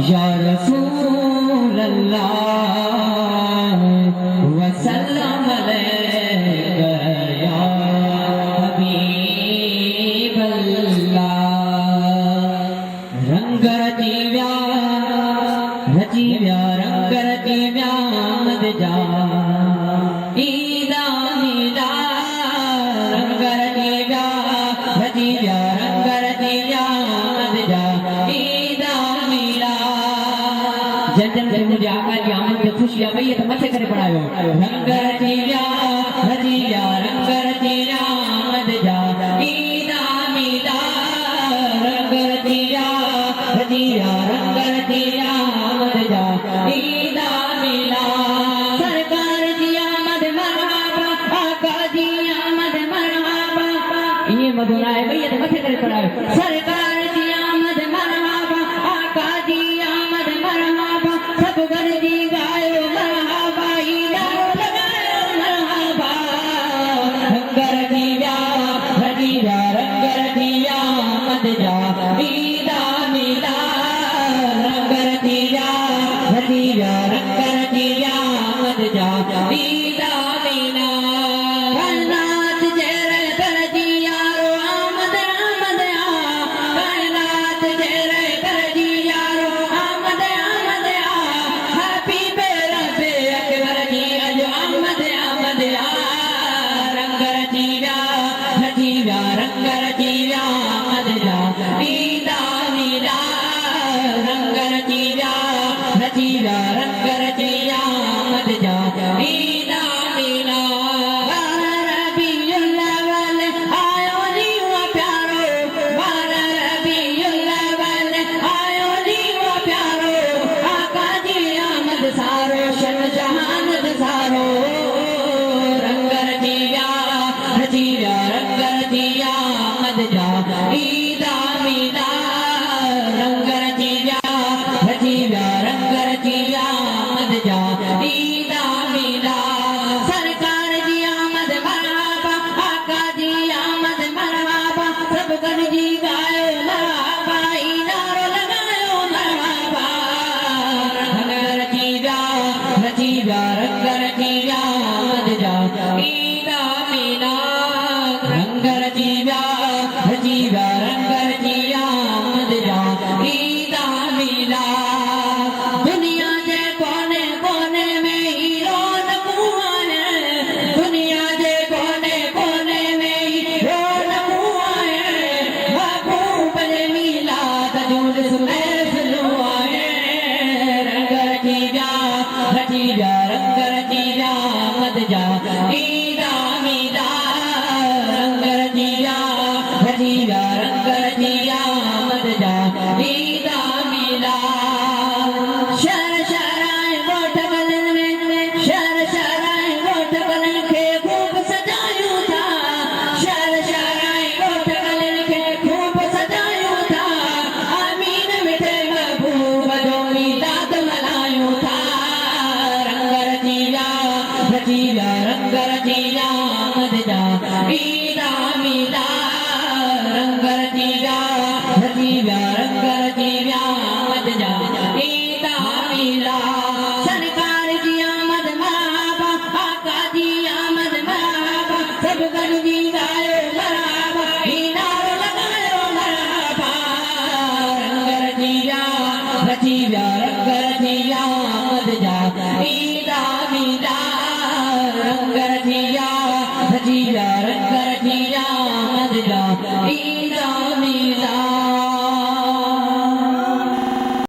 या रसूल अल्लाह वसल्लम अलैका या हबीब अल्लाह। रंग रजीव्या रंग रजीव्या मद जा ईदा मिला। रंग रजीव्या रंग रजीव्या मद जा ईदा मिला। जन जन से मुझे आका की आमद की खुशी आ गई है तो मथे करे पढ़ायो। रंग रजीव्या रंग रजीव्या मद जा ईदा मिला। रंग रजीव्या रंग रजीव्या मद जा ईदा मिला। सरकार जी आमद मरहबा आका जी आमद मरहबा। ये मधुरा है भैया तो मथे करे पढ़ायो। सरकार जी आमद मरहबा आका जी आमद मरहबा। सब घर जी गायो मरहबा ईदा लगायो मरहबा। रंग रजीव्या रंग रजीव्या मद जा ईदा मिला। रंग रजीव्या रंग रजीव्या मद जा ईदा मिला। कायनात जेरे दर्जी यारो आमद आमद आ। कायनात जेरे दर्जी यारो आमद आमद आ। हबीब रब अकबर जी अज आमद आमद आ। रंग रजीव्या रंग रजीव्या मद जा ईदा मिला। रंग रजीव्या रंग रजीव्या मद जा ईदा मिला। रबीउल अव्वल आयो जी वो प्यारो। रबीउल अव्वल आयो जी वो प्यारो। आका जी आमद सारो शन जहानद सारो। रंग रजीव्या रंग रजीव्या मद जा ईदा मिला। रंग रजीव्या रंग रजीव्या मद जा ईदा मिला। सरकार जी आमद मरहबा आका जी आमद मरहबा। सब गण जी गायो मरहबा ईनारो लगायो मरहबा। रंग रजीव्या रंग रजीव्या मद जा ईदा मिला। रंग रजीव्या रंग रजीव्या मद जा ईदा मिला। दुनिया जे कोने कोने में हीरो नमुआ है। दुनिया जे कोने कोने में हीरो नमुआ है। महबूब ने मिलाद जुलूस महफिल हुआ है। रंग रजीव्या रंग रजीव्या मद जा ईदा मिला। रंग रजीव्या रंग रजीव्या मद जा ईदा मिला। शहर शहराए गोठ गलन में शहर शहराए गोठ गलन के खूब सजायूं था। शहर शहराए गोठ गलन के खूब सजायूं था। आमीन मिठे महबूब जो मीलाद मनायूं था। रंग रजीव्या रंग रजीव्या मद जा ईदा मिला। रंग रजीव्या रंग रजीव्या मद जा ईदा मिला। सरकार जी आमद मरहबा आका जी आमद मरहबा। सब गण जी गायो मरहबा ईनारो लगायो मरहबा। रंग रजीव्या